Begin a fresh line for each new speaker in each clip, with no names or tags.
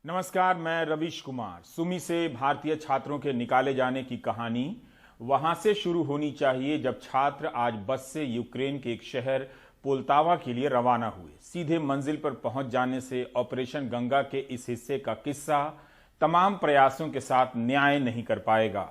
नमस्कार, मैं रवीश कुमार। सुमी से भारतीय छात्रों के निकाले जाने की कहानी वहां से शुरू होनी चाहिए जब छात्र आज बस से यूक्रेन के एक शहर पोल्तावा के लिए रवाना हुए। सीधे मंजिल पर पहुंच जाने से ऑपरेशन गंगा के इस हिस्से का किस्सा तमाम प्रयासों के साथ न्याय नहीं कर पाएगा।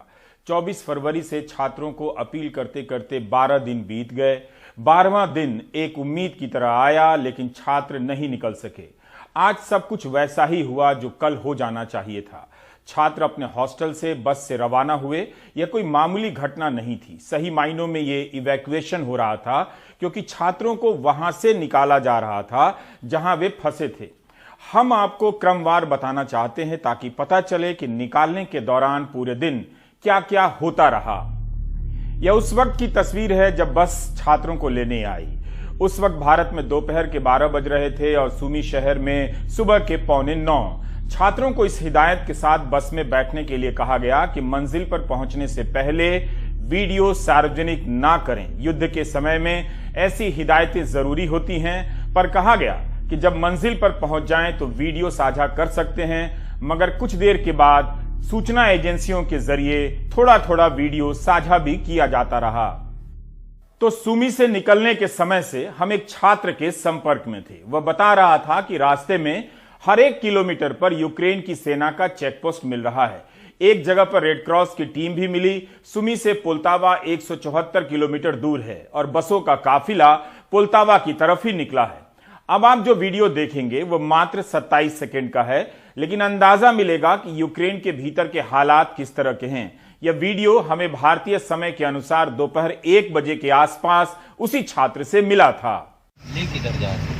24 फरवरी से छात्रों को अपील करते करते 12 दिन बीत गए। 12वां दिन एक उम्मीद की तरह आया, लेकिन छात्र नहीं निकल सके। आज सब कुछ वैसा ही हुआ जो कल हो जाना चाहिए था। छात्र अपने हॉस्टल से बस से रवाना हुए। यह कोई मामूली घटना नहीं थी। सही मायनों में ये इवैक्यूएशन हो रहा था, क्योंकि छात्रों को वहां से निकाला जा रहा था जहां वे फंसे थे। हम आपको क्रमवार बताना चाहते हैं ताकि पता चले कि निकालने के दौरान पूरे दिन क्या क्या होता रहा। यह उस वक्त की तस्वीर है जब बस छात्रों को लेने आई। उस वक्त भारत में दोपहर के 12 बज रहे थे और सुमी शहर में सुबह के 8:45। छात्रों को इस हिदायत के साथ बस में बैठने के लिए कहा गया कि मंजिल पर पहुंचने से पहले वीडियो सार्वजनिक ना करें। युद्ध के समय में ऐसी हिदायतें जरूरी होती हैं, पर कहा गया कि जब मंजिल पर पहुंच जाएं तो वीडियो साझा कर सकते हैं। मगर कुछ देर के बाद सूचना एजेंसियों के जरिए थोड़ा थोड़ा वीडियो साझा भी किया जाता रहा। तो सुमी से निकलने के समय से हम एक छात्र के संपर्क में थे। वह बता रहा था कि रास्ते में हर 1 किलोमीटर पर यूक्रेन की सेना का चेकपोस्ट मिल रहा है। एक जगह पर रेड क्रॉस की टीम भी मिली। सुमी से पोल्तावा 174 किलोमीटर दूर है और बसों का काफिला पोल्तावा की तरफ ही निकला है। अब आप जो वीडियो देखेंगे वो मात्र 27 सेकंड का है, लेकिन अंदाजा मिलेगा कि यूक्रेन के भीतर के हालात किस तरह के हैं। यह वीडियो हमें भारतीय समय के अनुसार दोपहर 1 बजे के आसपास उसी छात्र से मिला था।
किधर जा रहे?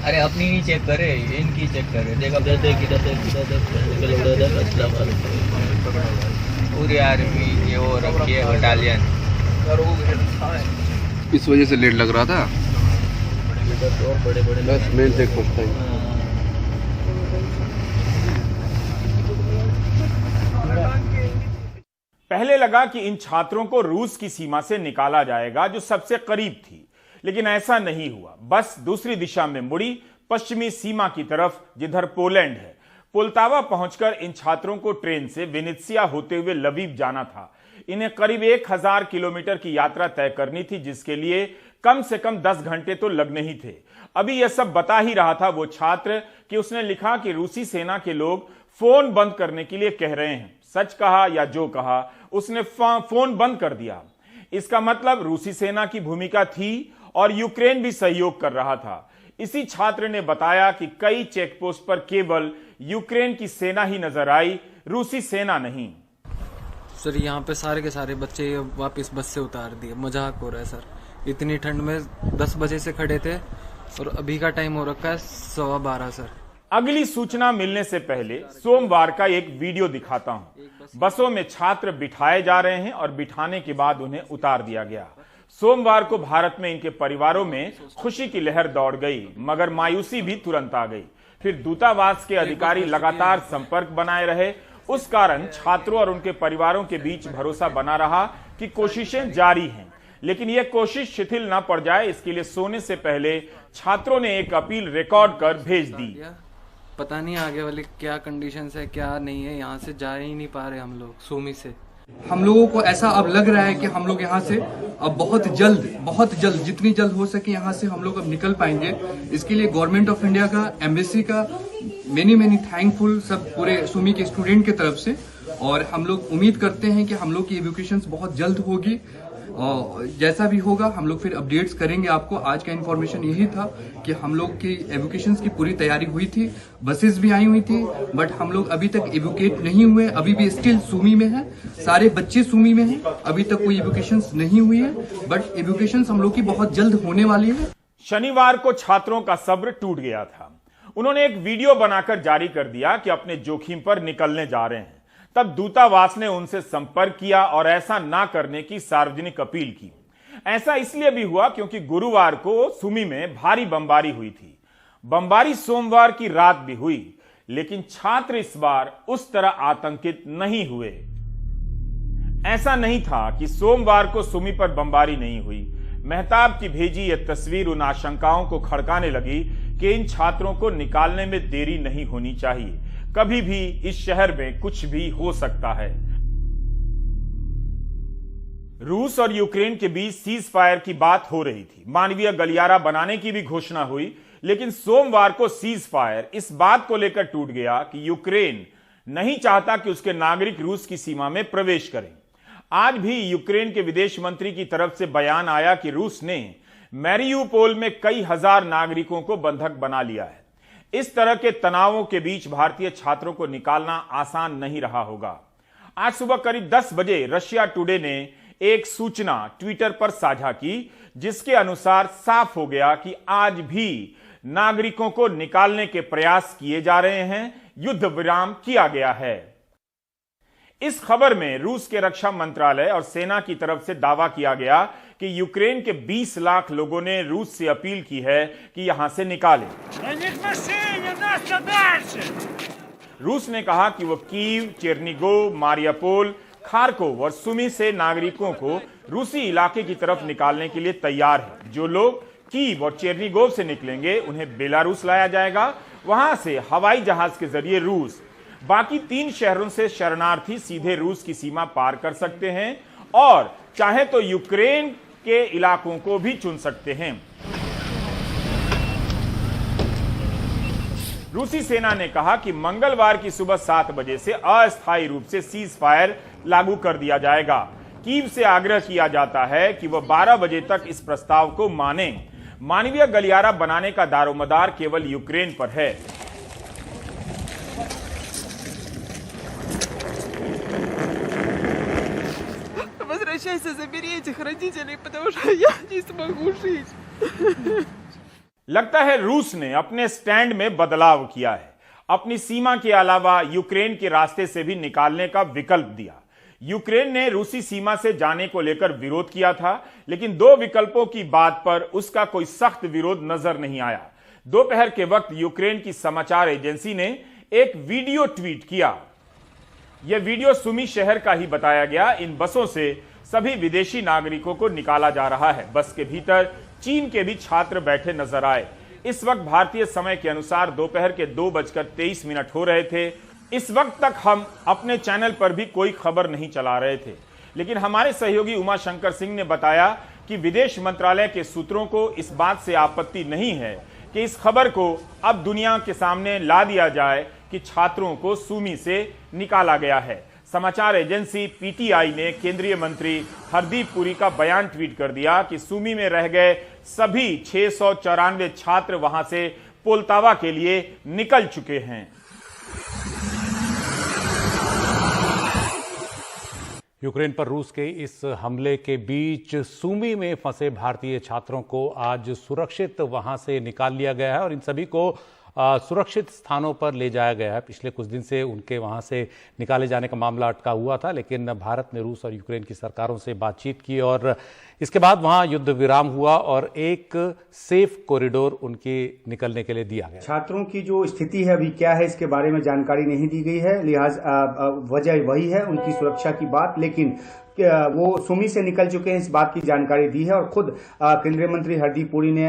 अरे अपनी नहीं चेक करे, इनकी चेक करे। पूरी आर्मी ये वो रखी है बटालियन।
इस वजह से लेट लग रहा था। बस मेन चेक पोस्ट है।
पहले लगा कि इन छात्रों को रूस की सीमा से निकाला जाएगा जो सबसे करीब थी, लेकिन ऐसा नहीं हुआ। बस दूसरी दिशा में मुड़ी, पश्चिमी सीमा की तरफ जिधर पोलैंड है। पोल्तावा पहुंचकर इन छात्रों को ट्रेन से विनित्सिया होते हुए लवीव जाना था। इन्हें करीब 1000 किलोमीटर की यात्रा तय करनी थी, जिसके लिए कम से कम 10 घंटे तो लगने ही थे। अभी यह सब बता ही रहा था वो छात्र कि उसने लिखा कि रूसी सेना के लोग फोन बंद करने के लिए कह रहे हैं। सच कहा या जो कहा, उसने फोन बंद कर दिया। इसका मतलब रूसी सेना की भूमिका थी और यूक्रेन भी सहयोग कर रहा था। इसी छात्र ने बताया कि कई चेकपोस्ट पर केवल यूक्रेन की सेना ही नजर आई, रूसी सेना नहीं।
सर यहाँ पे सारे के सारे बच्चे वापस बस से उतार दिए। मजाक हो रहा है सर। इतनी ठंड में 10 बजे से खड़े थे और अभी का टाइम हो रखा है 12:15 सर।
अगली सूचना मिलने से पहले सोमवार का एक वीडियो दिखाता हूं। बसों में छात्र बिठाए जा रहे हैं और बिठाने के बाद उन्हें उतार दिया गया। सोमवार को भारत में इनके परिवारों में खुशी की लहर दौड़ गई, मगर मायूसी भी तुरंत आ गई। फिर दूतावास के अधिकारी लगातार संपर्क बनाए रहे। उस कारण छात्रों और उनके परिवारों के बीच भरोसा बना रहा कि कोशिशें जारी हैं, लेकिन यह कोशिश शिथिल न पड़ जाए, इसके लिए सोने से पहले छात्रों ने एक अपील रिकॉर्ड कर भेज दी।
पता नहीं आगे वाली क्या कंडीशंस है, क्या नहीं है। यहाँ से जा ही नहीं पा रहे हम लोग सुमी से।
हम लोगों को ऐसा अब लग रहा है कि हम लोग यहाँ से अब बहुत जल्द जितनी जल्द हो सके यहाँ से हम लोग अब निकल पाएंगे। इसके लिए गवर्नमेंट ऑफ इंडिया का, एम्बेसी का मेनी थैंकफुल सब पूरे सुमी के स्टूडेंट की तरफ से। और हम लोग उम्मीद करते हैं कि हम लोग की एजुकेशन बहुत जल्द होगी। और जैसा भी होगा हम लोग फिर अपडेट्स करेंगे आपको। आज का इन्फॉर्मेशन यही था कि हम लोग की एजुकेशन की पूरी तैयारी हुई थी, बसेस भी आई हुई थी, बट हम लोग अभी तक एजुकेट नहीं हुए। अभी भी स्टिल सुमी में है, सारे बच्चे सुमी में हैं। अभी तक कोई एजुकेशन नहीं हुई है, बट एजुकेशन हम लोग की बहुत जल्द होने वाली है।
शनिवार को छात्रों का सब्र टूट गया था। उन्होंने एक वीडियो बनाकर जारी कर दिया कि अपने जोखिम पर निकलने जा रहे हैं। तब दूतावास ने उनसे संपर्क किया और ऐसा ना करने की सार्वजनिक अपील की। ऐसा इसलिए भी हुआ क्योंकि गुरुवार को सुमी में भारी बमबारी हुई थी। बमबारी सोमवार की रात भी हुई, लेकिन छात्र इस बार उस तरह आतंकित नहीं हुए। ऐसा नहीं था कि सोमवार को सुमी पर बमबारी नहीं हुई। मेहताब की भेजी यह तस्वीर उन आशंकाओं को खड़काने लगी कि इन छात्रों को निकालने में देरी नहीं होनी चाहिए। कभी भी इस शहर में कुछ भी हो सकता है। रूस और यूक्रेन के बीच सीज फायर की बात हो रही थी, मानवीय गलियारा बनाने की भी घोषणा हुई, लेकिन सोमवार को सीज फायर इस बात को लेकर टूट गया कि यूक्रेन नहीं चाहता कि उसके नागरिक रूस की सीमा में प्रवेश करें। आज भी यूक्रेन के विदेश मंत्री की तरफ से बयान आया कि रूस ने मैरियुपोल में कई हजार नागरिकों को बंधक बना लिया है। इस तरह के तनावों के बीच भारतीय छात्रों को निकालना आसान नहीं रहा होगा। आज सुबह करीब 10 बजे रशिया टुडे ने एक सूचना ट्विटर पर साझा की, जिसके अनुसार साफ हो गया कि आज भी नागरिकों को निकालने के प्रयास किए जा रहे हैं, युद्ध विराम किया गया है। इस खबर में रूस के रक्षा मंत्रालय और सेना की तरफ से दावा किया गया कि यूक्रेन के 20 लाख लोगों ने रूस से अपील की है कि यहां से निकालें। रूस ने कहा कि वो कीव, चेर्निगोव, मारियापोल, खारकोव और सुमी से नागरिकों को रूसी इलाके की तरफ निकालने के लिए तैयार है। जो लोग कीव और चेर्निगोव से निकलेंगे उन्हें बेलारूस लाया जाएगा, वहां से हवाई जहाज के जरिए रूस। बाकी 3 शहरों से शरणार्थी सीधे रूस की सीमा पार कर सकते हैं और चाहे तो यूक्रेन के इलाकों को भी चुन सकते हैं। रूसी सेना ने कहा कि मंगलवार की सुबह 7 बजे से अस्थायी रूप से सीज फायर लागू कर दिया जाएगा। कीव से आग्रह किया जाता है कि वह 12 बजे तक इस प्रस्ताव को माने। मानवीय गलियारा बनाने का दारोमदार केवल यूक्रेन पर है।
Возвращайся, забери этих родителей, потому что я не смогу жить.
लगता है रूस ने अपने स्टैंड में बदलाव किया है। अपनी सीमा के अलावा यूक्रेन के रास्ते से भी निकालने का विकल्प दिया। यूक्रेन ने रूसी सीमा से जाने को लेकर विरोध किया था, लेकिन 2 विकल्पों की बात पर उसका कोई सख्त विरोध नजर नहीं आया। दोपहर के वक्त यूक्रेन की समाचार एजेंसी ने एक वीडियो ट्वीट किया। यह वीडियो सुमी शहर का ही बताया गया। इन बसों से सभी विदेशी नागरिकों को निकाला जा रहा है। बस के भीतर चीन के भी छात्र बैठे नजर आए। इस वक्त भारतीय समय के अनुसार दोपहर के 2:23 हो रहे थे। इस वक्त तक हम अपने चैनल पर भी कोई खबर नहीं चला रहे थे, लेकिन हमारे सहयोगी उमा शंकर सिंह ने बताया कि विदेश मंत्रालय के सूत्रों को इस बात से आपत्ति नहीं है कि इस खबर को अब दुनिया के सामने ला दिया जाए कि छात्रों को सुमी से निकाला गया है। समाचार एजेंसी पीटीआई ने केंद्रीय मंत्री हरदीप पुरी का बयान ट्वीट कर दिया कि सुमी में रह गए सभी 694 छात्र वहां से पोल्तावा के लिए निकल चुके हैं।
यूक्रेन पर रूस के इस हमले के बीच सुमी में फंसे भारतीय छात्रों को आज सुरक्षित वहां से निकाल लिया गया है और इन सभी को सुरक्षित स्थानों पर ले जाया गया है। पिछले कुछ दिन से उनके वहां से निकाले जाने का मामला अटका हुआ था, लेकिन भारत ने रूस और यूक्रेन की सरकारों से बातचीत की और इसके बाद वहां युद्ध विराम हुआ और एक सेफ कॉरिडोर उनके निकलने के लिए दिया गया।
छात्रों की जो स्थिति है अभी क्या है इसके बारे में जानकारी नहीं दी गई है, लिहाज वजह वही है उनकी सुरक्षा की बात, लेकिन वो सुमी से निकल चुके हैं इस बात की जानकारी दी है। और खुद केंद्रीय मंत्री हरदीप पुरी ने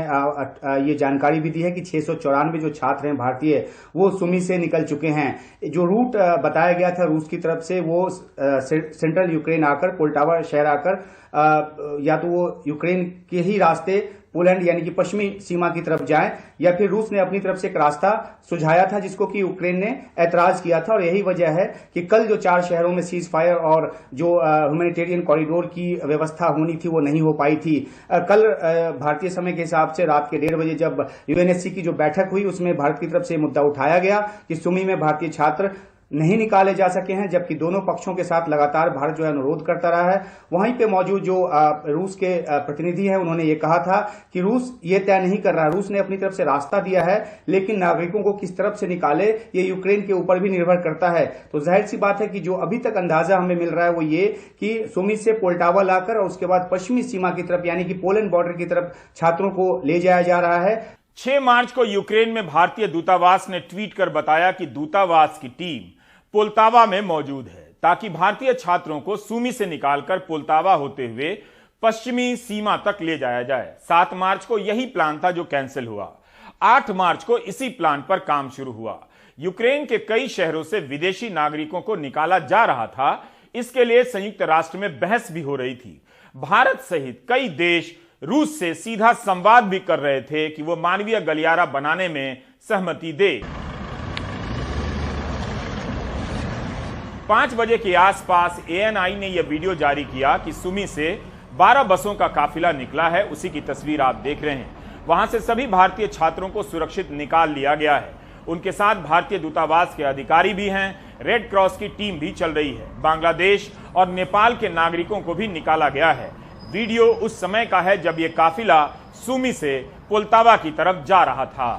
ये जानकारी भी दी है कि 694 जो छात्र हैं भारतीय वो सुमी से निकल चुके हैं। जो रूट बताया गया था रूस की तरफ से वो सेंट्रल यूक्रेन आकर पोल्टावा शहर आकर या तो वो यूक्रेन के ही रास्ते पोलैंड यानी कि पश्चिमी सीमा की तरफ जाएं, या फिर रूस ने अपनी तरफ से एक रास्ता सुझाया था जिसको कि यूक्रेन ने ऐतराज किया था। और यही वजह है कि कल जो 4 शहरों में सीज फायर और जो ह्यूमैनिटेरियन कॉरिडोर की व्यवस्था होनी थी वो नहीं हो पाई थी। कल भारतीय समय के हिसाब से रात के 1:30 बजे जब यूएनएससी की जो बैठक हुई उसमें भारत की तरफ से मुद्दा उठाया गया कि सुमी में भारतीय छात्र नहीं निकाले जा सके हैं, जबकि दोनों पक्षों के साथ लगातार भारत जो है अनुरोध करता रहा है। वहीं पे मौजूद जो रूस के प्रतिनिधि हैं उन्होंने ये कहा था कि रूस ये तय नहीं कर रहा, रूस ने अपनी तरफ से रास्ता दिया है लेकिन नागरिकों को किस तरफ से निकाले ये यूक्रेन के ऊपर भी निर्भर करता है। तो जाहिर सी बात है कि जो अभी तक अंदाजा हमें मिल रहा है वो ये कि सुमी से पोल्टावा लाकर और उसके बाद पश्चिमी सीमा की तरफ यानी कि पोलैंड बॉर्डर की तरफ छात्रों को ले जाया जा रहा है।
6 मार्च को यूक्रेन में भारतीय दूतावास ने ट्वीट कर बताया कि दूतावास की टीम पोल्तावा में मौजूद है ताकि भारतीय छात्रों को सुमी से निकालकर पोल्तावा होते हुए पश्चिमी सीमा तक ले जाया जाए। 7 मार्च को यही प्लान था जो कैंसिल हुआ। 8 मार्च को इसी प्लान पर काम शुरू हुआ। यूक्रेन के कई शहरों से विदेशी नागरिकों को निकाला जा रहा था। इसके लिए संयुक्त राष्ट्र में बहस भी हो रही थी। भारत सहित कई देश रूस से सीधा संवाद भी कर रहे थे कि वो मानवीय गलियारा बनाने में सहमति दे। 5 बजे के आसपास ANI ने यह वीडियो जारी किया कि सुमी से 12 बसों का काफिला निकला है। उसी की तस्वीर आप देख रहे हैं। वहां से सभी भारतीय छात्रों को सुरक्षित निकाल लिया गया है। उनके साथ भारतीय दूतावास के अधिकारी भी हैं। रेड क्रॉस की टीम भी चल रही है। बांग्लादेश और नेपाल के नागरिकों को भी निकाला गया है। वीडियो उस समय का है जब यह काफिला सुमी से पोल्तावा की तरफ जा रहा था।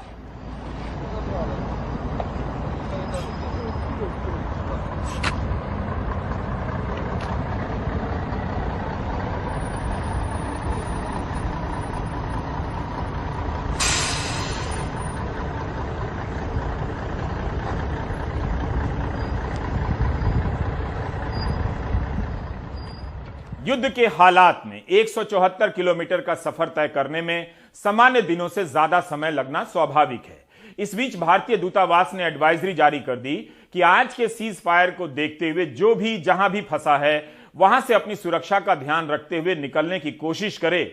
युद्ध के हालात में 174 किलोमीटर का सफर तय करने में सामान्य दिनों से ज्यादा समय लगना स्वाभाविक है। इस बीच भारतीय दूतावास ने एडवाइजरी जारी कर दी कि आज के सीज फायर को देखते हुए जो भी जहां भी फंसा है वहां से अपनी सुरक्षा का ध्यान रखते हुए निकलने की कोशिश करे।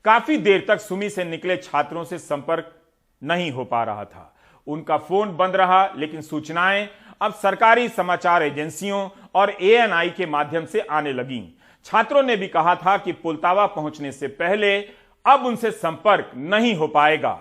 काफी देर तक सुमी से निकले छात्रों से संपर्क नहीं हो पा रहा था। उनका फोन बंद रहा, लेकिन सूचनाएं अब सरकारी समाचार एजेंसियों और ANI के माध्यम से आने लगीं। छात्रों ने भी कहा था कि पोल्तावा पहुंचने से पहले अब उनसे संपर्क नहीं हो पाएगा।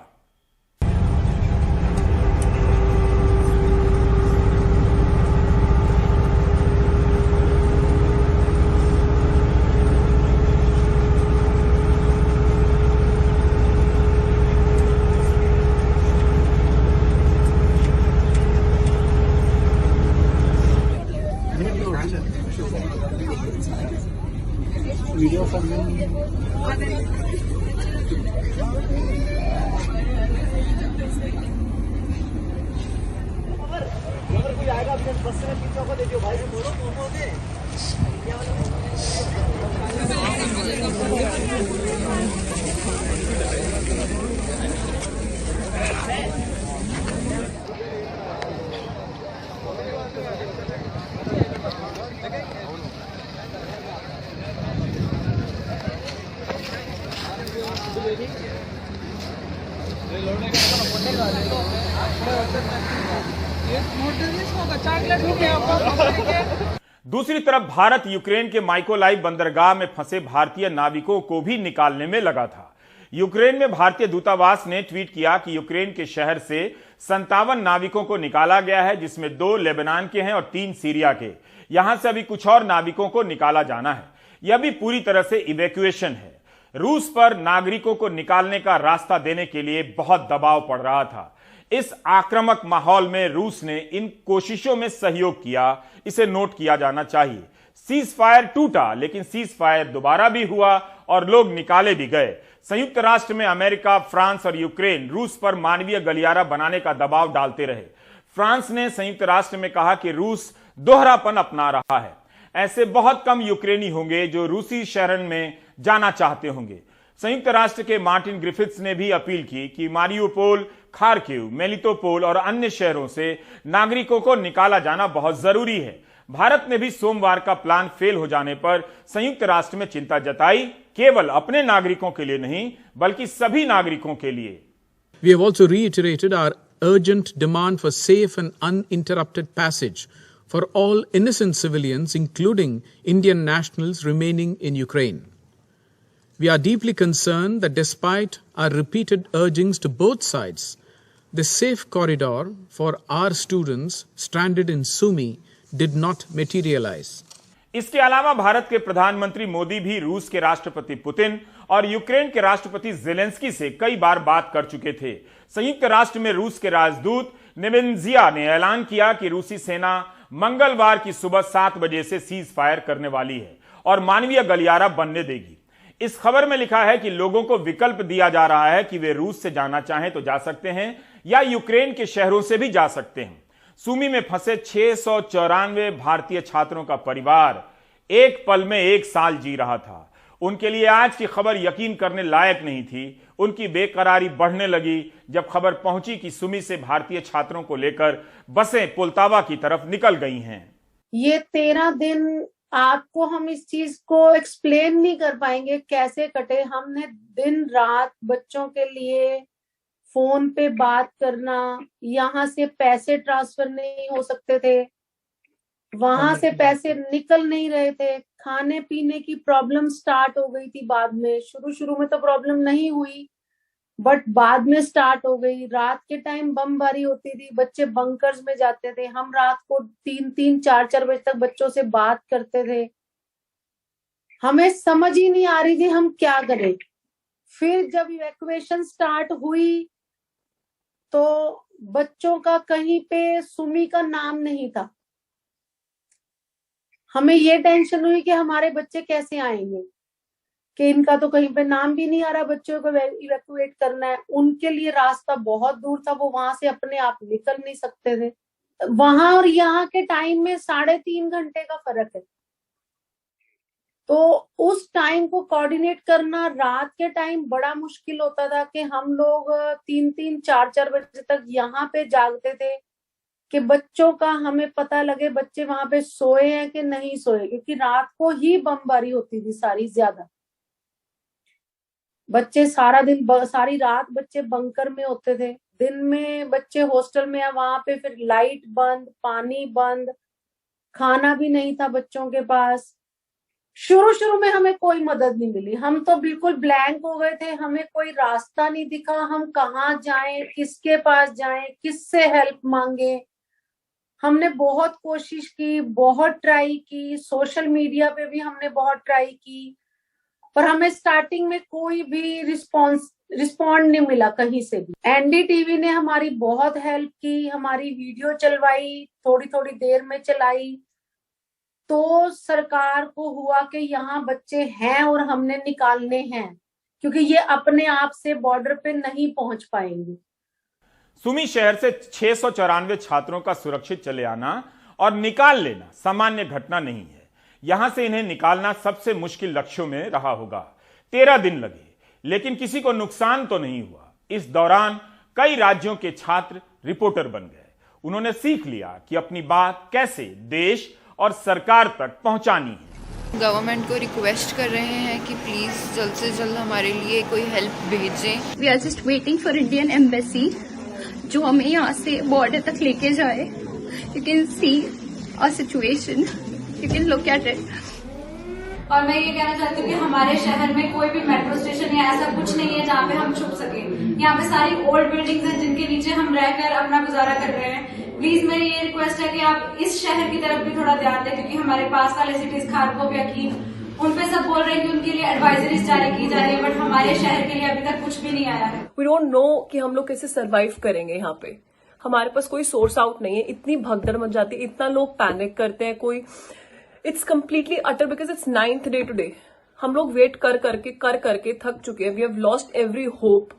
दूसरी तरफ भारत यूक्रेन के माइकोलाइव बंदरगाह में फंसे भारतीय नाविकों को भी निकालने में लगा था। यूक्रेन में भारतीय दूतावास ने ट्वीट किया कि यूक्रेन के शहर से 57 नाविकों को निकाला गया है, जिसमें 2 लेबनान के हैं और 3 सीरिया के। यहां से अभी कुछ और नाविकों को निकाला जाना है। यह भी पूरी तरह से इवैक्यूएशन है। रूस पर नागरिकों को निकालने का रास्ता देने के लिए बहुत दबाव पड़ रहा था। इस आक्रामक माहौल में रूस ने इन कोशिशों में सहयोग किया, इसे नोट किया जाना चाहिए। सीज फायर टूटा, लेकिन सीज फायर दोबारा भी हुआ और लोग निकाले भी गए। संयुक्त राष्ट्र में अमेरिका, फ्रांस और यूक्रेन रूस पर मानवीय गलियारा बनाने का दबाव डालते रहे। फ्रांस ने संयुक्त राष्ट्र में कहा कि रूस दोहरापन अपना रहा है। ऐसे बहुत कम यूक्रेनी होंगे जो रूसी शरण में जाना चाहते होंगे। संयुक्त राष्ट्र के मार्टिन ग्रिफिथ्स ने भी अपील की कि मारियोपोल, खार्किव, मेलिटोपोल और अन्य शहरों से नागरिकों को निकाला जाना बहुत जरूरी है। भारत ने भी सोमवार का प्लान फेल हो जाने पर संयुक्त राष्ट्र में चिंता जताई, केवल अपने नागरिकों के लिए नहीं बल्कि सभी नागरिकों के लिए।
We have also reiterated our urgent demand for safe and uninterrupted passage for all innocent civilians, including Indian nationals remaining in Ukraine. We are deeply concerned that despite our repeated urgings to both sides, the safe corridor for our students stranded in Sumy did not materialize.
इसके अलावा भारत के प्रधानमंत्री मोदी भी रूस के राष्ट्रपति Putin और Ukraine के राष्ट्रपति जेलेंस्की से कई बार बात कर चुके थे। संयुक्त राष्ट्र में रूस के राजदूत नेबेंजिया ने ऐलान किया कि रूसी सेना मंगलवार की सुबह 7 बजे से सीज फायर करने वाली है और मानवीय गलियारा बनने देगी। इस खबर में लिखा है कि लोगों को विकल्प दिया जा रहा है कि वे रूस से जाना चाहें तो जा सकते हैं या यूक्रेन के शहरों से भी जा सकते हैं। सुमी में फंसे 694 भारतीय छात्रों का परिवार एक पल में 1 साल जी रहा था। उनके लिए आज की खबर यकीन करने लायक नहीं थी। उनकी बेकरारी बढ़ने लगी जब खबर पहुंची कि सुमी से भारतीय छात्रों को लेकर बसें पोल्तावा की तरफ निकल गई हैं।
ये 13 दिन आपको हम इस चीज को एक्सप्लेन नहीं कर पाएंगे कैसे कटे। हमने दिन रात बच्चों के लिए फोन पे बात करना, यहाँ से पैसे ट्रांसफर नहीं हो सकते थे, वहां से पैसे निकल नहीं रहे थे, खाने पीने की प्रॉब्लम स्टार्ट हो गई थी बाद में। शुरू में तो प्रॉब्लम नहीं हुई बट बाद में स्टार्ट हो गई। रात के टाइम बमबारी होती थी, बच्चे बंकर्स में जाते थे, हम रात को 3-3, 4-4 बजे तक बच्चों से बात करते थे। हमें समझ ही नहीं आ रही थी हम क्या करें। फिर जब इवैक्यूएशन स्टार्ट हुई तो बच्चों का कहीं पे सुमी का नाम नहीं था। हमें ये टेंशन हुई कि हमारे बच्चे कैसे आएंगे, कि इनका तो कहीं पे नाम भी नहीं आ रहा, बच्चों को इवैक्यूएट करना है। उनके लिए रास्ता बहुत दूर था, वो वहां से अपने आप निकल नहीं सकते थे। वहां और यहाँ के टाइम में 3.5 घंटे का फर्क है। तो उस टाइम को कोऑर्डिनेट करना रात के टाइम बड़ा मुश्किल होता था कि हम लोग 3-3, 4-4 बजे तक यहाँ पे जागते थे कि बच्चों का हमें पता लगे बच्चे वहां पे सोए हैं कि नहीं सोए, क्योंकि रात को ही बमबारी होती थी सारी ज्यादा। बच्चे सारा दिन सारी रात बच्चे बंकर में होते थे, दिन में बच्चे हॉस्टल में है, वहां पे फिर लाइट बंद, पानी बंद, खाना भी नहीं था बच्चों के पास। शुरू में हमें कोई मदद नहीं मिली, हम तो बिल्कुल ब्लैंक हो गए थे, हमें कोई रास्ता नहीं दिखा, हम कहाँ जाएं, किसके पास जाएं, किससे हेल्प मांगे। हमने बहुत कोशिश की, बहुत ट्राई की, सोशल मीडिया पे भी हमने बहुत ट्राई की, पर हमें स्टार्टिंग में कोई भी रिस्पॉन्ड नहीं मिला कहीं से भी। एनडीटीवी ने हमारी बहुत हेल्प की, हमारी वीडियो चलवाई, थोड़ी देर में चलाई, तो सरकार को हुआ कि यहाँ बच्चे हैं और हमने निकालने हैं, क्योंकि ये अपने आप से बॉर्डर पे नहीं पहुंच पाएंगे।
सुमी शहर से 694 छात्रों का सुरक्षित चले आना और निकाल लेना सामान्य घटना नहीं है। यहां से इन्हें निकालना सबसे मुश्किल लक्ष्यों में रहा होगा। 13 दिन लगे, लेकिन किसी को नुकसान तो नहीं हुआ। इस दौरान कई राज्यों के छात्र रिपोर्टर बन गए। उन्होंने सीख लिया कि अपनी बात कैसे देश और सरकार तक पहुंचानी है।
गवर्नमेंट को रिक्वेस्ट कर रहे हैं कि प्लीज जल्द से जल्द हमारे लिए कोई हेल्प भेजें।
We are just waiting for Indian embassy जो हमें यहाँ से बॉर्डर तक लेके जाए। You can see a situation, you can look at it.
और मैं ये कहना चाहती हूँ कि हमारे शहर में कोई भी मेट्रो स्टेशन या ऐसा कुछ नहीं है जहाँ पे हम छुप सके। यहाँ पे सारी ओल्ड बिल्डिंग्स हैं जिनके नीचे हम रहकर अपना गुजारा कर रहे हैं। प्लीज मेरी ये रिक्वेस्ट है कि आप इस शहर की तरफ भी थोड़ा ध्यान दें, क्योंकि हमारे पास वाले सिटीज खारकों यकीन उन पे सब बोल रहे हैं कि उनके लिए एडवाइजरीज जारी की जा रही है, बट हमारे शहर के लिए अभी तक कुछ भी नहीं आया है।
वी डोंट नो कि हम लोग कैसे सर्वाइव करेंगे। यहाँ पे हमारे पास कोई सोर्स आउट नहीं है। इतनी भगदड़ मच जाती है, इतना लोग पैनिक करते हैं, कोई it's completely utter because it's 9th day today. हम लोग वेट कर करके थक चुके हैं। We have lost every hope.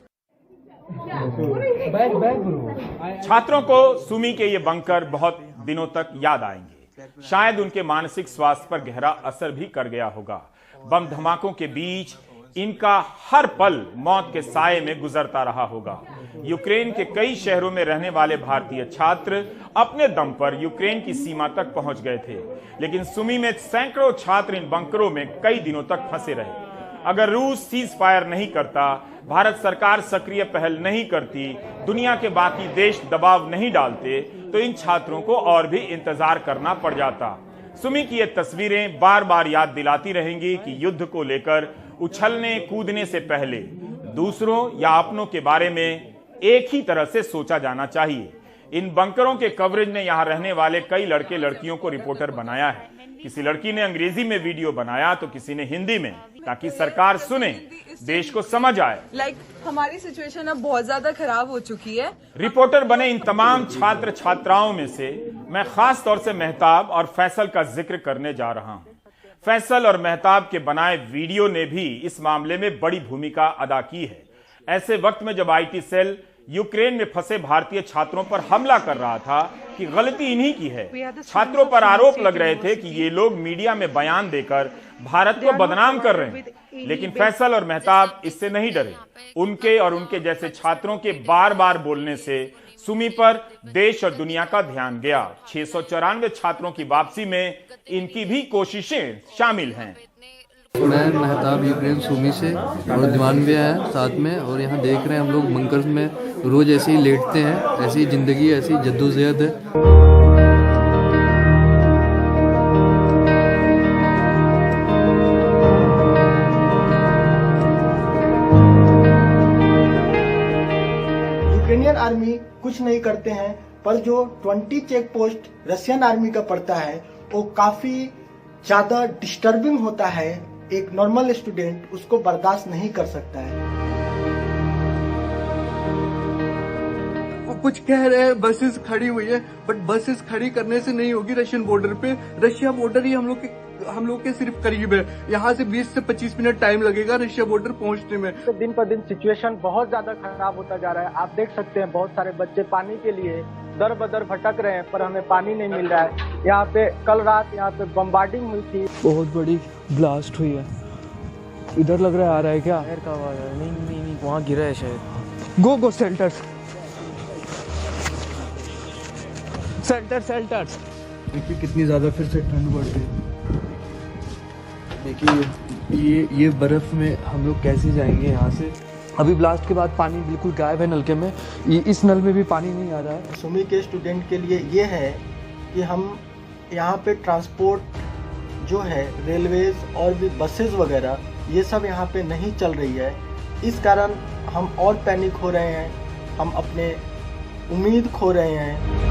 छात्रों को सुमी के ये बंकर बहुत दिनों तक याद आएंगे। शायद उनके मानसिक स्वास्थ्य पर गहरा असर भी कर गया होगा। बम धमाकों के बीच इनका हर पल मौत के साये में गुजरता रहा होगा। यूक्रेन के कई शहरों में रहने वाले भारतीय छात्र अपने दम पर यूक्रेन की सीमा तक पहुंच गए थे, लेकिन सुमी में सैकड़ों छात्र इन बंकरों में कई दिनों तक फंसे रहे। अगर रूस सीज फायर नहीं करता, भारत सरकार सक्रिय पहल नहीं करती, दुनिया के बाकी देश दबाव नहीं डालते, तो इन छात्रों को और भी इंतजार करना पड़ जाता। सुमी की ये तस्वीरें बार बार याद दिलाती रहेंगी कि युद्ध को लेकर उछलने कूदने से पहले दूसरों या अपनों के बारे में एक ही तरह से सोचा जाना चाहिए। इन बंकरों के कवरेज ने यहाँ रहने वाले कई लड़के लड़कियों को रिपोर्टर बनाया है। किसी लड़की ने अंग्रेजी में वीडियो बनाया तो किसी ने हिंदी में, ताकि सरकार सुने, देश को समझ आए।
हमारी सिचुएशन अब बहुत ज्यादा खराब हो चुकी है।
रिपोर्टर बने इन तमाम छात्र छात्राओं में से मैं खास तौर से मेहताब और फैसल का जिक्र करने जा रहा हूं। फैसल और मेहताब के बनाए वीडियो ने भी इस मामले में बड़ी भूमिका अदा की है। ऐसे वक्त में जब आईटी सेल यूक्रेन में फंसे भारतीय छात्रों पर हमला कर रहा था कि गलती इन्हीं की है। छात्रों पर आरोप लग रहे थे कि ये लोग मीडिया में बयान देकर भारत को बदनाम कर रहे हैं, लेकिन फैसल और मेहताब इससे नहीं डरे। उनके और उनके जैसे छात्रों के बार बार बोलने से सुमी पर देश और दुनिया का ध्यान गया। 694 छात्रों की वापसी में इनकी भी कोशिशें शामिल हैं।
मैं मेहताब यूक्रेन सुमी से और दीवान भी आया साथ में, और यहाँ देख रहे हैं हम लोग बंकर्स में रोज ऐसे ही लेटते हैं, ऐसी जिंदगी, ऐसी जद्दोजहद है।
यूक्रेनियन आर्मी कुछ नहीं करते हैं, पर जो 20 चेक पोस्ट रशियन आर्मी का पड़ता है वो काफी ज्यादा डिस्टर्बिंग होता है। एक नॉर्मल स्टूडेंट उसको बर्दाश्त नहीं कर सकता है।
वो कुछ कह रहे हैं बसेस खड़ी हुई है, बट बसेस खड़ी करने से नहीं होगी रशियन बॉर्डर पे। रशिया बॉर्डर ही हम लोग के सिर्फ करीब है। यहाँ से 20 से 25 मिनट टाइम लगेगा रशिया बॉर्डर पहुँचने में।
तो दिन पर दिन सिचुएशन बहुत ज्यादा खराब होता जा रहा है। आप देख सकते हैं बहुत सारे बच्चे पानी के लिए दर बदर भटक रहे हैं, पर हमें पानी नहीं मिल रहा है। यहाँ पे कल रात यहाँ पे बम्बार्डिंग हुई थी,
बहुत बड़ी ब्लास्ट हुई है। इधर लग रहा है आ रहा है क्या? का आवाज है। नहीं वहाँ गिरा है शायद।
गो सेल्टर्स। देखिए कितनी ज्यादा फिर से ठंड बढ़ गई। देखिए ये बर्फ में हम लोग कैसे जाएंगे यहाँ से। अभी ब्लास्ट के बाद पानी बिल्कुल गायब है नलके में। इस नल में भी पानी नहीं आ रहा है।
सुमी के स्टूडेंट के लिए ये है कि हम यहाँ पे ट्रांसपोर्ट जो है रेलवेज और भी बसेस वगैरह ये सब यहाँ पे नहीं चल रही है। इस कारण हम और पैनिक हो रहे हैं, हम अपने उम्मीद खो रहे हैं।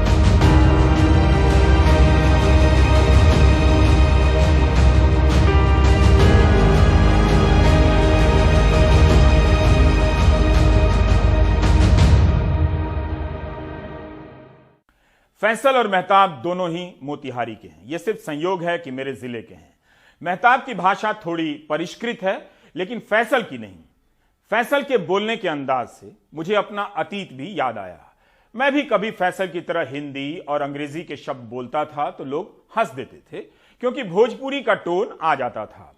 फैसल और मेहताब दोनों ही मोतिहारी के हैं। यह सिर्फ संयोग है कि मेरे जिले के हैं। मेहताब की भाषा थोड़ी परिष्कृत है, लेकिन फैसल की नहीं। फैसल के बोलने के अंदाज से मुझे अपना अतीत भी याद आया। मैं भी कभी फैसल की तरह हिंदी और अंग्रेजी के शब्द बोलता था तो लोग हंस देते थे, क्योंकि भोजपुरी का टोन आ जाता था।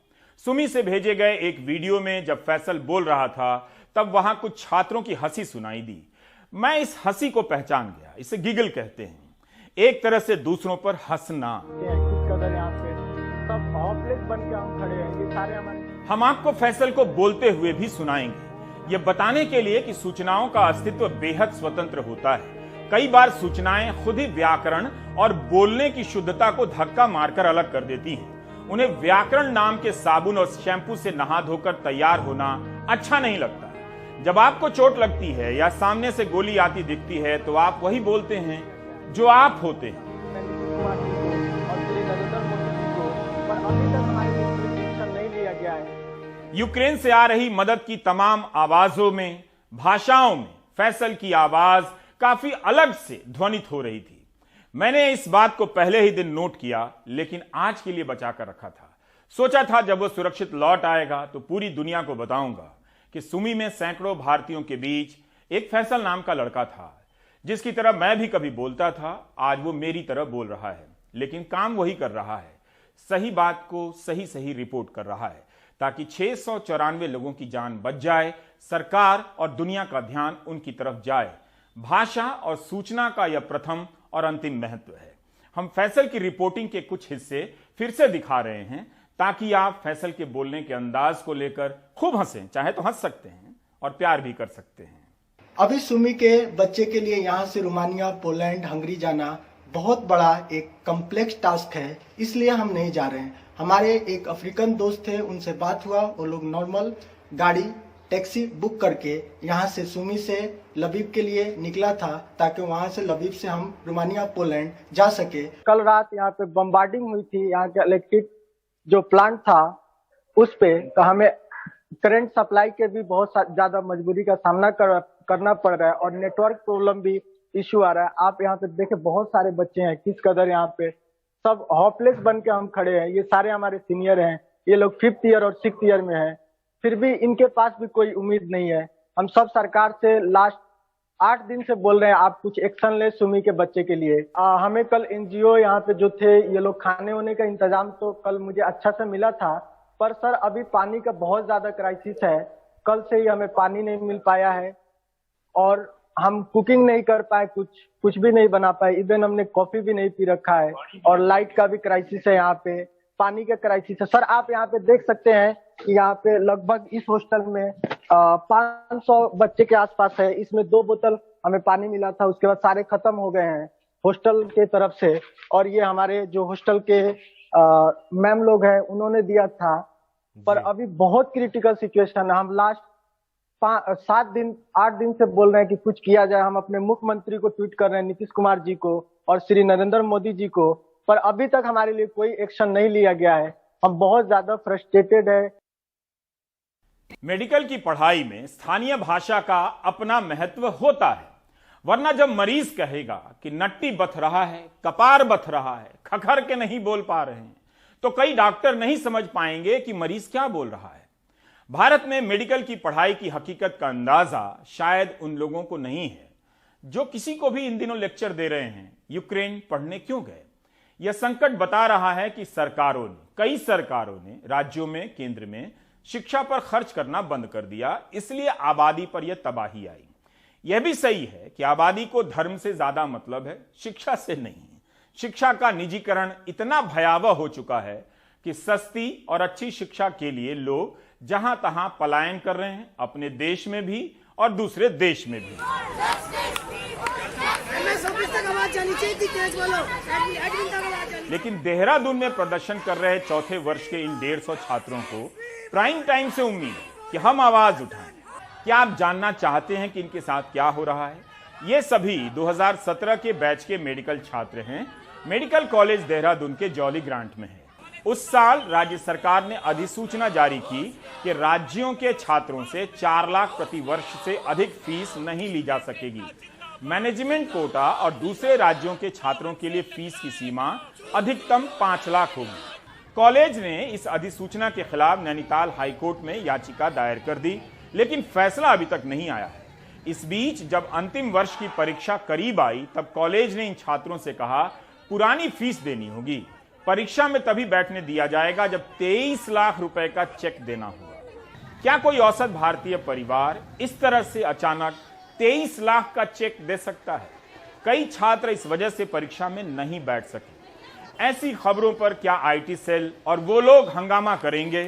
सुमी से भेजे गए एक वीडियो में जब फैसल बोल रहा था तब वहां कुछ छात्रों की हंसी सुनाई दी। मैं इस हंसी को पहचान गया। इसे गिगल कहते हैं, एक तरह से दूसरों पर हंसना। हम आपको फैसल को बोलते हुए भी सुनाएंगे, ये बताने के लिए कि सूचनाओं का अस्तित्व बेहद स्वतंत्र होता है। कई बार सूचनाएं खुद ही व्याकरण और बोलने की शुद्धता को धक्का मारकर अलग कर देती हैं। उन्हें व्याकरण नाम के साबुन और शैम्पू से नहा धोकर तैयार होना अच्छा नहीं लगता। जब आपको चोट लगती है या सामने से गोली आती दिखती है तो आप वही बोलते हैं जो आप होते हैं। यूक्रेन से आ रही मदद की तमाम आवाजों में, भाषाओं में फैसल की आवाज काफी अलग से ध्वनित हो रही थी। मैंने इस बात को पहले ही दिन नोट किया, लेकिन आज के लिए बचाकर रखा था। सोचा था जब वो सुरक्षित लौट आएगा तो पूरी दुनिया को बताऊंगा कि सुमी में सैकड़ों भारतीयों के बीच एक फैसल नाम का लड़का था, जिसकी तरह मैं भी कभी बोलता था। आज वो मेरी तरह बोल रहा है, लेकिन काम वही कर रहा है। सही बात को सही सही रिपोर्ट कर रहा है, ताकि 694 लोगों की जान बच जाए। सरकार और दुनिया का ध्यान उनकी तरफ जाए। भाषा और सूचना का यह प्रथम और अंतिम महत्व है। हम फैसल की रिपोर्टिंग के कुछ हिस्से फिर से दिखा रहे हैं, ताकि आप फैसल के बोलने के अंदाज को लेकर खूब हंसें। चाहे तो हंस सकते हैं और प्यार भी कर सकते हैं।
अभी सुमी के बच्चे के लिए यहाँ से रोमानिया, पोलैंड, हंगरी जाना बहुत बड़ा एक कॉम्प्लेक्स टास्क है, इसलिए हम नहीं जा रहे हैं। हमारे एक अफ्रीकन दोस्त थे, उनसे बात हुआ, वो लोग नॉर्मल गाड़ी टैक्सी बुक करके यहाँ से सुमी से लबीब के लिए निकला था, ताकि वहाँ से लबीब से हम रोमानिया, पोलैंड जा सके। कल रात यहाँ पे बम्बार्डिंग हुई थी, यहाँ के इलेक्ट्रिक जो प्लांट था उस पे, तो हमें करंट सप्लाई के भी बहुत ज्यादा मजबूरी का सामना करना पड़ रहा है और नेटवर्क प्रॉब्लम भी इश्यू आ रहा है। आप यहाँ पे देखें बहुत सारे बच्चे हैं, किस कदर यहाँ पे सब होपलेस बन के हम खड़े हैं। ये सारे हमारे सीनियर हैं, ये लोग 5th ईयर और 6th ईयर में हैं, फिर भी इनके पास भी कोई उम्मीद नहीं है। हम सब सरकार से लास्ट 8 दिन से बोल रहे हैं आप कुछ एक्शन ले सुमी के बच्चे के लिए। हमें कल एनजीओ यहाँ पे जो थे ये लोग खाने होने का इंतजाम तो कल मुझे अच्छा से मिला था, पर सर अभी पानी का बहुत ज्यादा क्राइसिस है। कल से ही हमें पानी नहीं मिल पाया है और हम कुकिंग नहीं कर पाए, कुछ भी नहीं बना पाए। इवन हमने कॉफी भी नहीं पी रखा है और लाइट का भी क्राइसिस है, यहाँ पे पानी का क्राइसिस है। सर आप यहाँ पे देख सकते हैं कि यहाँ पे लगभग इस हॉस्टल में 500 बच्चे के आसपास है। इसमें 2 बोतल हमें पानी मिला था, उसके बाद सारे खत्म हो गए हैं हॉस्टल के तरफ से। और ये हमारे जो हॉस्टल के मैम लोग हैं उन्होंने दिया था, पर अभी बहुत क्रिटिकल सिचुएशन है। हम लास्ट 8 दिन से बोल रहे हैं कि कुछ किया जाए। हम अपने मुख्यमंत्री को ट्वीट कर रहे हैं, नीतीश कुमार जी को और श्री नरेंद्र मोदी जी को, पर अभी तक हमारे लिए कोई एक्शन नहीं लिया गया है। हम बहुत ज्यादा फ्रस्ट्रेटेड है।
मेडिकल की पढ़ाई में स्थानीय भाषा का अपना महत्व होता है, वरना जब मरीज कहेगा कि नट्टी बथ रहा है, कपार बथ रहा है, खखर के नहीं बोल पा रहे हैं, तो कई डॉक्टर नहीं समझ पाएंगे कि मरीज क्या बोल रहा है। भारत में मेडिकल की पढ़ाई की हकीकत का अंदाजा शायद उन लोगों को नहीं है जो किसी को भी इन दिनों लेक्चर दे रहे हैं यूक्रेन पढ़ने क्यों गए। यह संकट बता रहा है कि कई सरकारों ने राज्यों में, केंद्र में शिक्षा पर खर्च करना बंद कर दिया, इसलिए आबादी पर यह तबाही आई। यह भी सही है कि आबादी को धर्म से ज्यादा मतलब है, शिक्षा से नहीं। शिक्षा का निजीकरण इतना भयावह हो चुका है कि सस्ती और अच्छी शिक्षा के लिए लोग जहां तहां पलायन कर रहे हैं, अपने देश में भी और दूसरे देश में भी। लेकिन देहरादून में प्रदर्शन कर रहे चौथे वर्ष के इन 150 छात्रों को प्राइम टाइम से उम्मीद है कि हम आवाज उठाएं। क्या आप जानना चाहते हैं कि इनके साथ क्या हो रहा है? ये सभी 2017 के बैच के मेडिकल छात्र हैं, मेडिकल कॉलेज देहरादून के जॉली ग्रांट में है। उस साल राज्य सरकार ने अधिसूचना जारी की कि राज्यों के छात्रों से 4 लाख प्रति वर्ष से अधिक फीस नहीं ली जा सकेगी। मैनेजमेंट कोटा और दूसरे राज्यों के छात्रों के लिए फीस की सीमा अधिकतम 5 लाख होगी। कॉलेज ने इस अधिसूचना के खिलाफ नैनीताल हाईकोर्ट में याचिका दायर कर दी, लेकिन फैसला अभी तक नहीं आया है। इस बीच जब अंतिम वर्ष की परीक्षा करीब आई, तब कॉलेज ने इन छात्रों से कहा पुरानी फीस देनी होगी, परीक्षा में तभी बैठने दिया जाएगा जब 23 लाख रुपए का चेक देना होगा। क्या कोई औसत भारतीय परिवार इस तरह से अचानक 23 लाख का चेक दे सकता है? कई छात्र इस वजह से परीक्षा में नहीं बैठ सके। ऐसी खबरों पर क्या आईटी सेल और वो लोग हंगामा करेंगे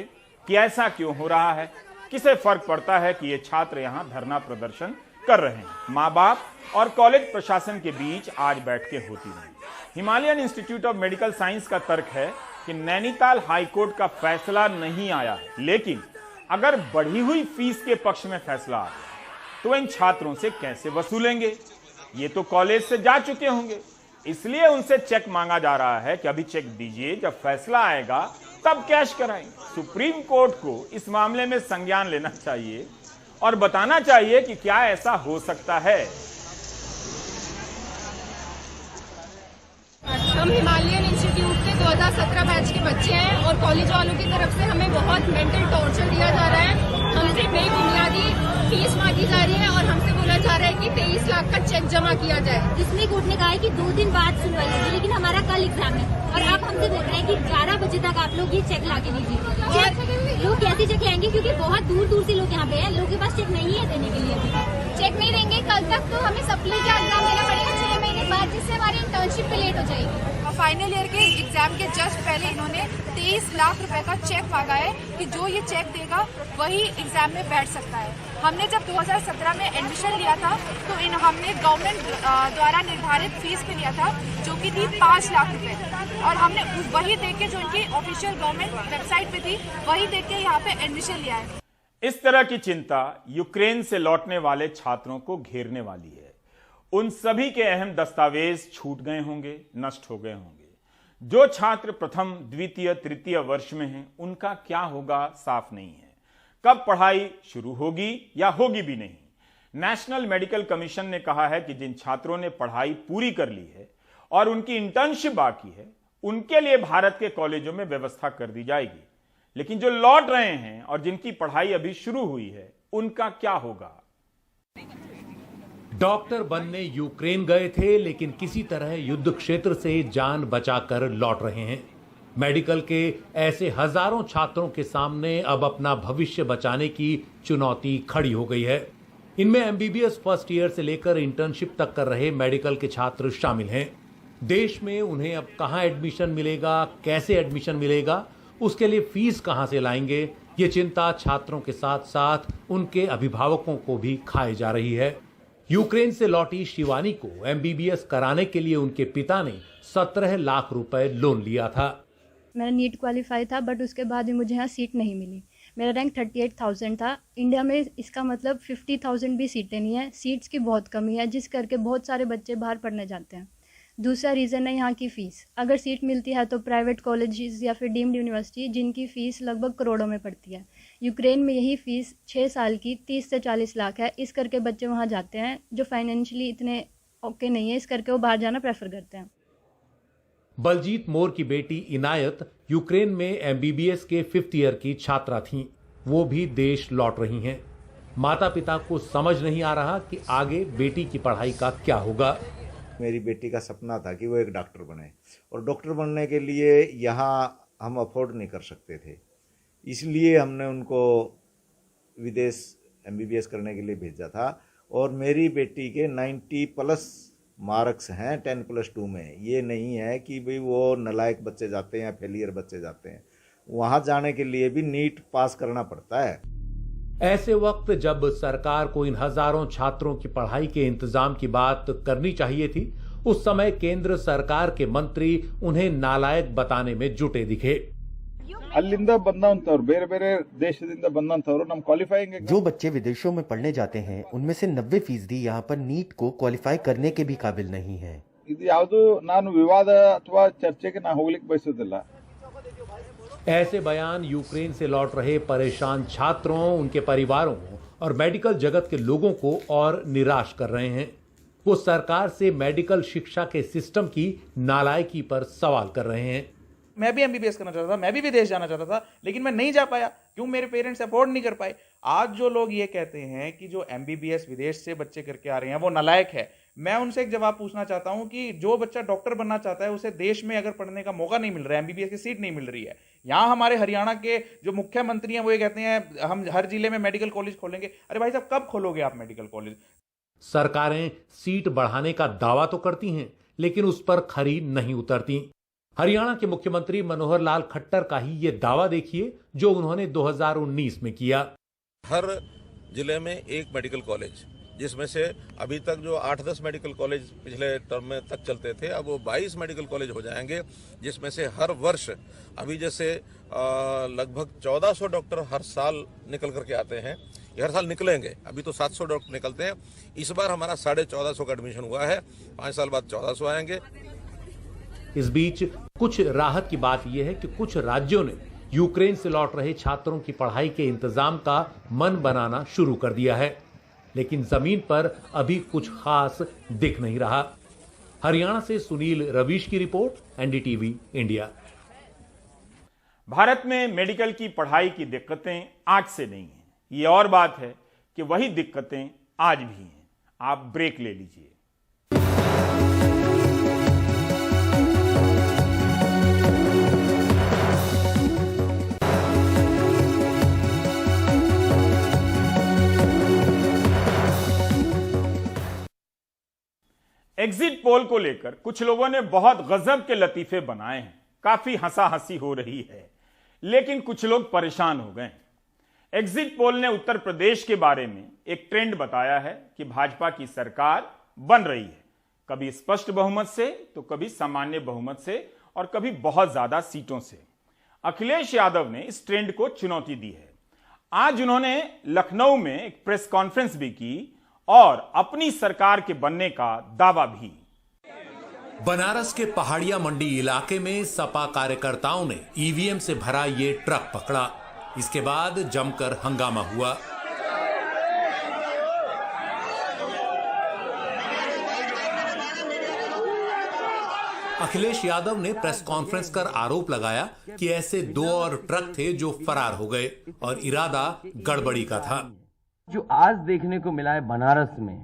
कि ऐसा क्यों हो रहा है? किसे फर्क पड़ता है कि ये छात्र यहां धरना प्रदर्शन कर रहे हैं? माँ बाप और कॉलेज प्रशासन के बीच आज बैठकें होती रही। Himalayan institute of medical science का तर्क है कि नैनीताल हाईकोर्ट का फैसला नहीं आया है, लेकिन अगर बढ़ी हुई फीस के पक्ष में फैसला आया तो इन छात्रों से कैसे वसूलेंगे? ये तो कॉलेज से जा चुके होंगे, इसलिए उनसे चेक मांगा जा रहा है कि अभी चेक दीजिए, जब फैसला आएगा तब कैश कराएंगे। सुप्रीम कोर्ट को इस मामले में संज्ञान लेना चाहिए और बताना चाहिए कि क्या ऐसा हो सकता है।
हम हिमालयन इंस्टीट्यूट के 2017 बैच के बच्चे हैं और कॉलेज वालों की तरफ से हमें बहुत मेंटल टॉर्चर दिया जा रहा है। हमसे बेबुनियादी फीस मांगी जा रही है और हमसे बोला जा रहा है कि 23 लाख का चेक जमा किया जाए।
जिसमें कोर्ट ने कहा है कि 2 दिन बाद सुनवाई होगी, लेकिन हमारा कल एग्जाम है और आप हमसे बोल रहे हैं कि 11 बजे तक आप लोग ये चेक ला के दीजिए। लोग कैसे चेक लाएंगे, क्योंकि बहुत दूर दूर से लोग यहाँ पे हैं, लोगों के पास चेक नहीं है देने के लिए।
चेक नहीं देंगे कल तक तो हमें सप्ली का एग्जाम देना पड़ेगा 6 महीने बाद, जिससे हमारी इंटर्नशिप भी लेट हो जाएगी।
फाइनल ईयर के एग्जाम के जस्ट पहले इन्होंने 23 लाख रुपए का चेक मांगा है कि जो ये चेक देगा वही एग्जाम में बैठ सकता है। हमने जब 2017 में एडमिशन लिया था तो हमने गवर्नमेंट द्वारा निर्धारित फीस पे लिया था जो कि थी 5 लाख रुपए, और हमने वही देख के जो इनकी ऑफिशियल गवर्नमेंट वेबसाइट पे थी वही देख के यहाँ पे एडमिशन लिया है।
इस तरह की चिंता यूक्रेन से लौटने वाले छात्रों को घेरने वाली है। उन सभी के अहम दस्तावेज छूट गए होंगे, नष्ट हो गए होंगे। जो छात्र प्रथम, द्वितीय, तृतीय वर्ष में हैं, उनका क्या होगा साफ नहीं है। कब पढ़ाई शुरू होगी या होगी भी नहीं। नेशनल मेडिकल कमीशन ने कहा है कि जिन छात्रों ने पढ़ाई पूरी कर ली है और उनकी इंटर्नशिप बाकी है, उनके लिए भारत के कॉलेजों में व्यवस्था कर दी जाएगी। लेकिन जो लौट रहे हैं और जिनकी पढ़ाई अभी शुरू हुई है, उनका क्या होगा?
डॉक्टर बनने यूक्रेन गए थे, लेकिन किसी तरह युद्ध क्षेत्र से जान बचाकर लौट रहे हैं। मेडिकल के ऐसे हजारों छात्रों के सामने अब अपना भविष्य बचाने की चुनौती खड़ी हो गई है। इनमें एमबीबीएस फर्स्ट ईयर से लेकर इंटर्नशिप तक कर रहे मेडिकल के छात्र शामिल हैं। देश में उन्हें अब कहां एडमिशन मिलेगा, कैसे एडमिशन मिलेगा, उसके लिए फीस कहां से लाएंगे, ये चिंता छात्रों के साथ साथ उनके अभिभावकों को भी खाई जा रही है। यूक्रेन से लौटी शिवानी को एमबीबीएस कराने के लिए उनके पिता ने 17 लाख रुपए लोन लिया था।
मेरा नीट क्वालिफाई था, बट उसके बाद भी मुझे यहाँ सीट नहीं मिली। मेरा रैंक 38,000 था। इंडिया में इसका मतलब 50,000 भी सीटें नहीं है। सीट्स की बहुत कमी है, जिस करके बहुत सारे बच्चे बाहर पढ़ने जाते हैं। दूसरा रीज़न है यहाँ की फ़ीस। अगर सीट मिलती है तो प्राइवेट कॉलेजेस या फिर डीम्ड यूनिवर्सिटी, जिनकी फ़ीस लगभग करोड़ों में पड़ती है। यूक्रेन में यही फ़ीस 6 साल की 30 से 40 लाख है। इस करके बच्चे वहाँ जाते हैं जो फाइनेंशियली इतने ओके नहीं है, इस करके वो बाहर जाना प्रेफर करते हैं।
बलजीत मोर की बेटी इनायत यूक्रेन में एमबीबीएस के 5th ईयर की छात्रा थीं। वो भी देश लौट रही हैं। माता पिता को समझ नहीं आ रहा कि आगे बेटी की पढ़ाई का क्या होगा।
मेरी बेटी का सपना था कि वो एक डॉक्टर बने, और डॉक्टर बनने के लिए यहाँ हम अफोर्ड नहीं कर सकते थे, इसलिए हमने उनको विदेश एमबीबीएस करने के लिए भेजा था। और मेरी बेटी के 90+ मार्क्स हैं 10+2 में। ये नहीं है कि भाई वो नालायक बच्चे जाते हैं या फेलियर बच्चे जाते हैं, वहाँ जाने के लिए भी नीट पास करना पड़ता है।
ऐसे वक्त जब सरकार को इन हजारों छात्रों की पढ़ाई के इंतजाम की बात करनी चाहिए थी, उस समय केंद्र सरकार के मंत्री उन्हें नालायक बताने में जुटे दिखे।
ಅಲ್ಲಿಂದ ಬಂದಂತವರು ಬೇರೆ ಬೇರೆ ದೇಶದಿಂದ ಬಂದಂತವರು ನಮ್ಮ ಕ್ವಾಲಿಫೈಯಿಂಗ್
जो बच्चे विदेशों में पढ़ने जाते हैं उनमें से 90% यहाँ पर नीट को क्वालिफाई करने के भी काबिल नहीं है।
ಇದು ಯಾವುದು ನಾನು ವಿವಾದ ಅಥವಾ ಚರ್ಚೆಗೆ ನಾನು ಹೋಗ್ಲಿಕ್ಕೆ ಬಯಸೋದಿಲ್ಲ।
ऐसे बयान यूक्रेन से लौट रहे परेशान छात्रों, उनके परिवारों और मेडिकल जगत के लोगों को और निराश कर रहे हैं। वो सरकार से मेडिकल शिक्षा के सिस्टम की नालायकी पर सवाल कर रहे हैं।
मैं भी एमबीबीएस करना चाहता था, मैं भी विदेश जाना चाहता था, लेकिन मैं नहीं जा पाया। क्यों? मेरे पेरेंट्स अफोर्ड नहीं कर पाए। आज जो लोग ये कहते हैं कि जो एमबीबीएस विदेश से बच्चे करके आ रहे हैं वो नालायक है, मैं उनसे एक जवाब पूछना चाहता हूं कि जो बच्चा डॉक्टर बनना चाहता है उसे देश में अगर पढ़ने का मौका नहीं मिल रहा है, एमबीबीएस की सीट नहीं मिल रही है। यहाँ हमारे हरियाणा के जो मुख्यमंत्री हैं वो ये कहते हैं हम हर जिले में मेडिकल कॉलेज खोलेंगे। अरे भाई साहब, कब खोलोगे आप मेडिकल कॉलेज?
सरकारें सीट बढ़ाने का दावा तो करती हैं, लेकिन उस पर खरी नहीं उतरती। हरियाणा के मुख्यमंत्री मनोहर लाल खट्टर का ही ये दावा देखिए जो उन्होंने 2019 में किया।
हर जिले में एक मेडिकल कॉलेज, जिसमें से अभी तक जो 8-10 मेडिकल कॉलेज पिछले टर्म में तक चलते थे, अब वो 22 मेडिकल कॉलेज हो जाएंगे, जिसमें से हर वर्ष अभी जैसे लगभग 1400 डॉक्टर हर साल निकल करके आते हैं। ये हर साल निकलेंगे, अभी तो 700 डॉक्टर निकलते हैं। इस बार हमारा 1450 का एडमिशन हुआ है, 5 साल बाद 1400 आएंगे।
इस बीच कुछ राहत की बात यह है कि कुछ राज्यों ने यूक्रेन से लौट रहे छात्रों की पढ़ाई के इंतजाम का मन बनाना शुरू कर दिया है, लेकिन जमीन पर अभी कुछ खास दिख नहीं रहा। हरियाणा से सुनील रवीश की रिपोर्ट, एनडीटीवी इंडिया।
भारत में मेडिकल की पढ़ाई की दिक्कतें आज से नहीं हैं। ये और बात है कि वही दिक्कतें आज भी हैं। आप ब्रेक ले लीजिए। एग्जिट पोल को लेकर कुछ लोगों ने बहुत गजब के लतीफे बनाए हैं, काफी हंसा हंसी हो रही है, लेकिन कुछ लोग परेशान हो गए। एग्जिट पोल ने उत्तर प्रदेश के बारे में एक ट्रेंड बताया है कि भाजपा की सरकार बन रही है, कभी स्पष्ट बहुमत से तो कभी सामान्य बहुमत से और कभी बहुत ज्यादा सीटों से। अखिलेश यादव ने इस ट्रेंड को चुनौती दी है। आज उन्होंने लखनऊ में एक प्रेस कॉन्फ्रेंस भी की और अपनी सरकार के बनने का दावा भी।
बनारस के पहाड़िया मंडी इलाके में सपा कार्यकर्ताओं ने ईवीएम से भरा ये ट्रक पकड़ा। इसके बाद जमकर हंगामा हुआ। अखिलेश यादव ने प्रेस कॉन्फ्रेंस कर आरोप लगाया कि ऐसे 2 और ट्रक थे जो फरार हो गए और इरादा गड़बड़ी का था।
जो आज देखने को मिला है बनारस में,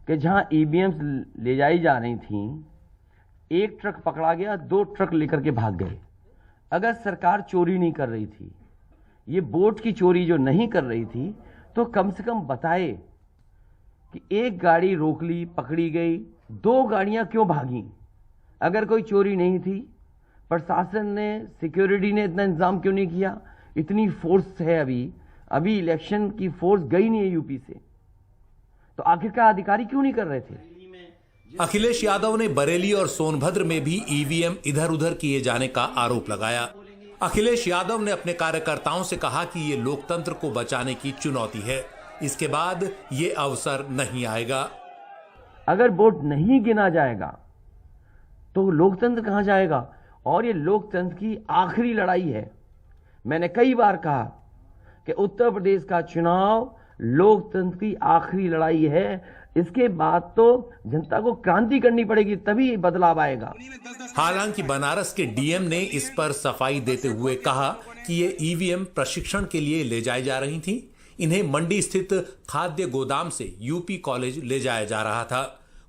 कि जहां ईवीएम्स ले जाई जा रही थी, एक ट्रक पकड़ा गया, 2 ट्रक लेकर के भाग गए। अगर सरकार चोरी नहीं कर रही थी, ये वोट की चोरी जो नहीं कर रही थी, तो कम से कम बताए कि एक गाड़ी रोक ली, पकड़ी गई, 2 गाड़ियां क्यों भागी? अगर कोई चोरी नहीं थी, प्रशासन ने, सिक्योरिटी ने इतना इंतजाम क्यों नहीं किया? इतनी फोर्स है, अभी इलेक्शन की फोर्स गई नहीं है यूपी से, तो आखिरकार अधिकारी क्यों नहीं कर रहे थे?
अखिलेश यादव ने बरेली और सोनभद्र में भी ईवीएम इधर उधर किए जाने का आरोप लगाया। अखिलेश यादव ने अपने कार्यकर्ताओं से कहा कि ये लोकतंत्र को बचाने की चुनौती है, इसके बाद ये अवसर नहीं आएगा।
अगर वोट नहीं गिना जाएगा तो लोकतंत्र कहां जाएगा? और ये लोकतंत्र की आखिरी लड़ाई है। मैंने कई बार कहा कि उत्तर प्रदेश का चुनाव लोकतंत्र की आखिरी लड़ाई है। इसके बाद तो जनता को क्रांति करनी पड़ेगी, तभी बदलाव आएगा।
हालांकि बनारस के डीएम ने इस पर सफाई देते हुए कहा कि ये ईवीएम प्रशिक्षण के लिए ले जाई जा रही थी। इन्हें मंडी स्थित खाद्य गोदाम से यूपी कॉलेज ले जाया जा रहा था।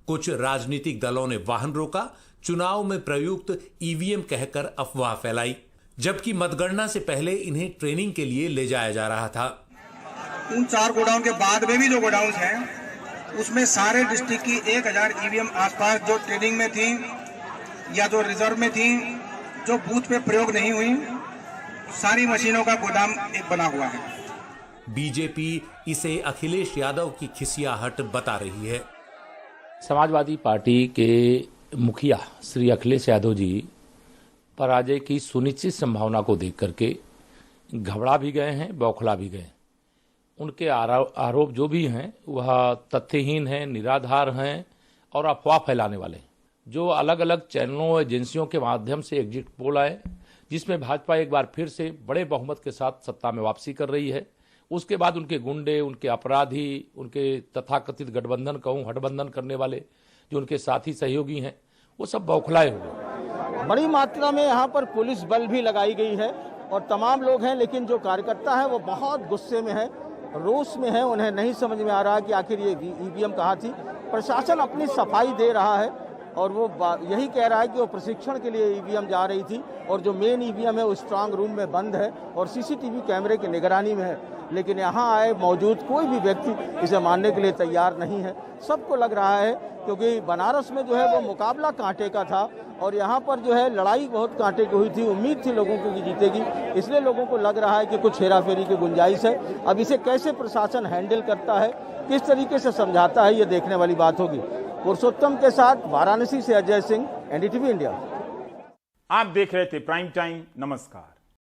कुछ राजनीतिक दलों ने वाहन रोका, चुनाव में प्रयुक्त ईवीएम कहकर अफवाह फैलाई, जबकि मतगणना से पहले इन्हें ट्रेनिंग के लिए ले जाया जा रहा था।
उन 4 गोडाउन के बाद में भी जो गोडाउन हैं, उसमें सारे डिस्ट्रिक्ट की 1000 ईवीएम आसपास जो ट्रेनिंग में थी या जो रिजर्व में थी, जो बूथ पे प्रयोग नहीं हुई, सारी मशीनों का गोदाम एक बना हुआ है।
बीजेपी इसे अखिलेश यादव की खिसियाहट बता रही है।
समाजवादी पार्टी के मुखिया श्री अखिलेश यादव जी पराजय की सुनिश्चित संभावना को देख करके घबरा भी गए हैं, बौखला भी गए। उनके आरोप जो भी हैं वह तथ्यहीन हैं, निराधार हैं और अफवाह फैलाने वाले। जो अलग अलग चैनलों, एजेंसियों के माध्यम से एग्जिट पोल आए, जिसमें भाजपा एक बार फिर से बड़े बहुमत के साथ सत्ता में वापसी कर रही है, उसके बाद उनके गुंडे, उनके अपराधी, उनके तथाकथित गठबंधन कहूं हठबंधन करने वाले जो उनके साथी सहयोगी हैं, वो सब बौखलाए हुए।
बड़ी मात्रा में यहाँ पर पुलिस बल भी लगाई गई है और तमाम लोग हैं, लेकिन जो कार्यकर्ता है वो बहुत गुस्से में है, रोष में है। उन्हें नहीं समझ में आ रहा कि आखिर ये ईवीएम कहाँ थी। प्रशासन अपनी सफाई दे रहा है और वो यही कह रहा है कि वो प्रशिक्षण के लिए ईवीएम जा रही थी और जो मेन ईवीएम है वो स्ट्रांग रूम में बंद है और सीसीटीवी कैमरे की निगरानी में है। लेकिन यहाँ आए मौजूद कोई भी व्यक्ति इसे मानने के लिए तैयार नहीं है। सबको लग रहा है क्योंकि बनारस में जो है वो मुकाबला कांटे का था और यहाँ पर जो है लड़ाई बहुत कांटे की हुई थी। उम्मीद थी लोगों को कि जीतेगी, इसलिए लोगों को लग रहा है कि कुछ हेराफेरी की गुंजाइश है। अब इसे कैसे प्रशासन हैंडल करता है, किस तरीके से समझाता है, ये देखने वाली बात होगी। पुरुषोत्तम के साथ वाराणसी से अजय सिंह, एनडीटीवी इंडिया।
आप देख रहे थे प्राइम टाइम। नमस्कार।